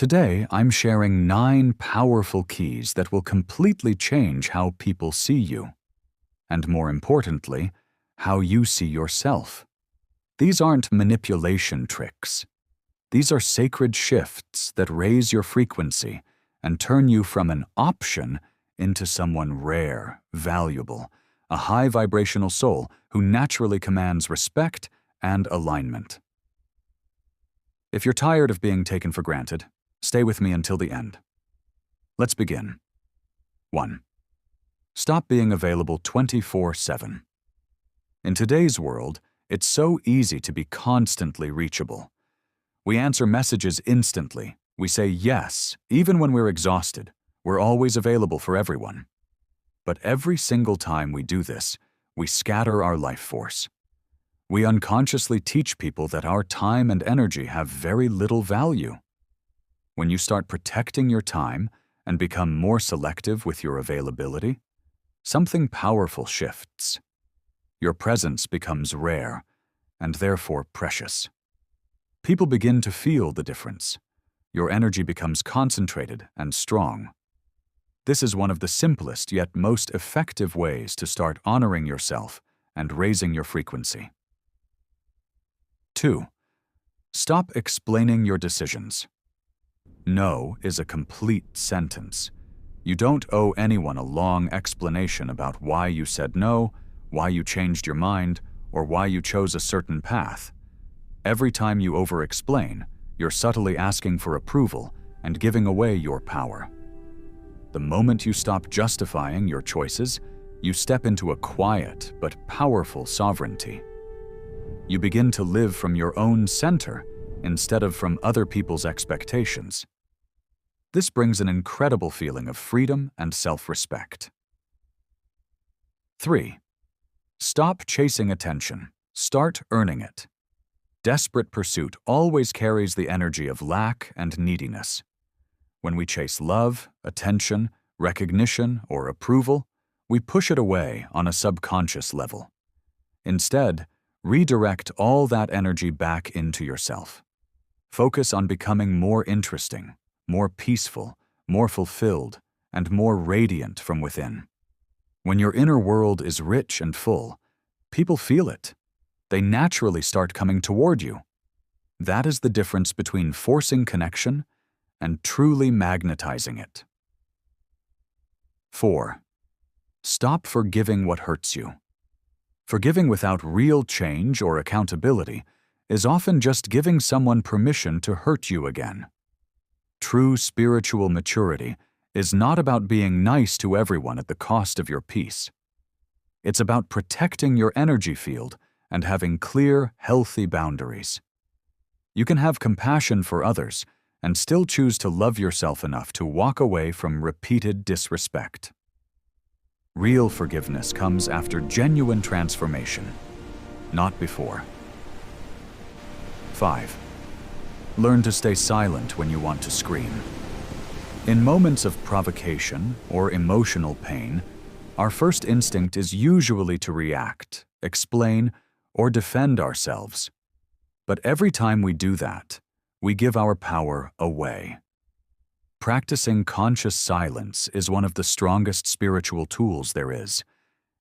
Today, I'm sharing 9 powerful keys that will completely change how people see you. And more importantly, how you see yourself. These aren't manipulation tricks. These are sacred shifts that raise your frequency and turn you from an option into someone rare, valuable, a high vibrational soul who naturally commands respect and alignment. If you're tired of being taken for granted, stay with me until the end. Let's begin. 1. Stop being available 24/7. In today's world, it's so easy to be constantly reachable. We answer messages instantly. We say yes, even when we're exhausted. We're always available for everyone. But every single time we do this, we scatter our life force. We unconsciously teach people that our time and energy have very little value. When you start protecting your time and become more selective with your availability, something powerful shifts. Your presence becomes rare and therefore precious. People begin to feel the difference. Your energy becomes concentrated and strong. This is one of the simplest yet most effective ways to start honoring yourself and raising your frequency. 2. Stop explaining your decisions. No is a complete sentence. You don't owe anyone a long explanation about why you said no, why you changed your mind, or why you chose a certain path. Every time you over-explain, you're subtly asking for approval and giving away your power. The moment you stop justifying your choices, you step into a quiet but powerful sovereignty. You begin to live from your own center instead of from other people's expectations. This brings an incredible feeling of freedom and self-respect. 3. Stop chasing attention. Start earning it. Desperate pursuit always carries the energy of lack and neediness. When we chase love, attention, recognition, or approval, we push it away on a subconscious level. Instead, redirect all that energy back into yourself. Focus on becoming more interesting, more peaceful, more fulfilled, and more radiant from within. When your inner world is rich and full, people feel it. They naturally start coming toward you. That is the difference between forcing connection and truly magnetizing it. 4. Stop forgiving what hurts you. Forgiving without real change or accountability is often just giving someone permission to hurt you again. True spiritual maturity is not about being nice to everyone at the cost of your peace. It's about protecting your energy field and having clear, healthy boundaries. You can have compassion for others and still choose to love yourself enough to walk away from repeated disrespect. Real forgiveness comes after genuine transformation, not before. 5. Learn to stay silent when you want to scream. In moments of provocation or emotional pain, our first instinct is usually to react, explain, or defend ourselves. But every time we do that, we give our power away. Practicing conscious silence is one of the strongest spiritual tools there is.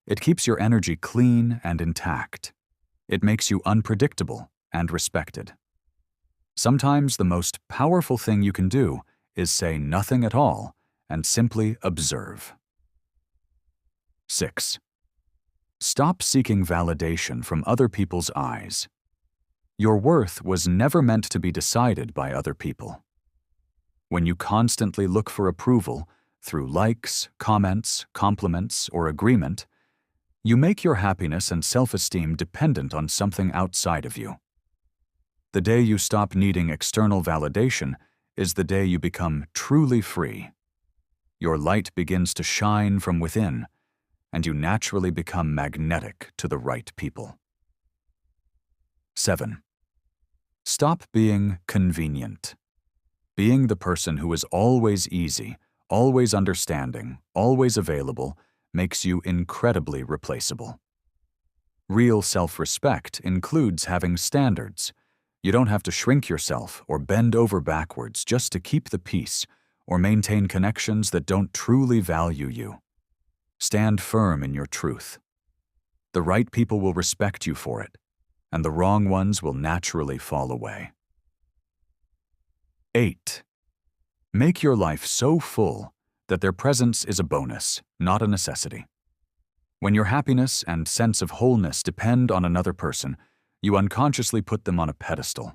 It keeps your energy clean and intact. It makes you unpredictable and respected. Sometimes the most powerful thing you can do is say nothing at all and simply observe. 6. Stop seeking validation from other people's eyes. Your worth was never meant to be decided by other people. When you constantly look for approval through likes, comments, compliments, or agreement, you make your happiness and self-esteem dependent on something outside of you. The day you stop needing external validation is the day you become truly free. Your light begins to shine from within, and you naturally become magnetic to the right people. 7. Stop being convenient. Being the person who is always easy, always understanding, always available, makes you incredibly replaceable. Real self-respect includes having standards. You don't have to shrink yourself or bend over backwards just to keep the peace or maintain connections that don't truly value you. Stand firm in your truth. The right people will respect you for it, and the wrong ones will naturally fall away. 8. Make your life so full that their presence is a bonus, not a necessity. When your happiness and sense of wholeness depend on another person, you unconsciously put them on a pedestal.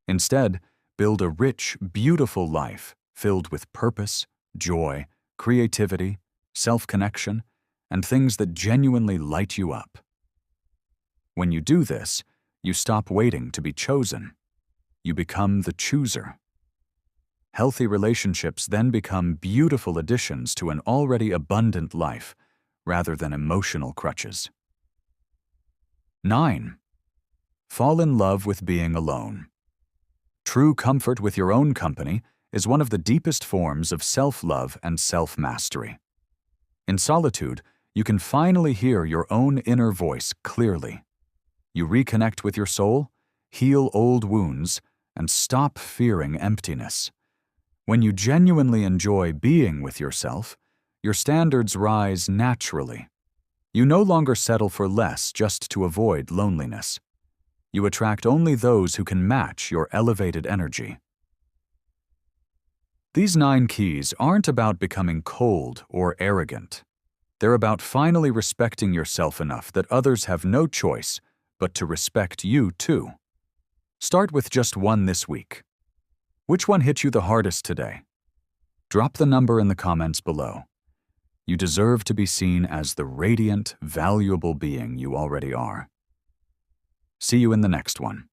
Instead, build a rich, beautiful life filled with purpose, joy, creativity, self-connection, and things that genuinely light you up. When you do this, you stop waiting to be chosen. You become the chooser. Healthy relationships then become beautiful additions to an already abundant life, rather than emotional crutches. 9. Fall in love with being alone. True comfort with your own company is one of the deepest forms of self-love and self-mastery. In solitude, you can finally hear your own inner voice clearly. You reconnect with your soul, heal old wounds, and stop fearing emptiness. When you genuinely enjoy being with yourself, your standards rise naturally. You no longer settle for less just to avoid loneliness. You attract only those who can match your elevated energy. These 9 keys aren't about becoming cold or arrogant. They're about finally respecting yourself enough that others have no choice but to respect you too. Start with just one this week. Which one hit you the hardest today? Drop the number in the comments below. You deserve to be seen as the radiant, valuable being you already are. See you in the next one.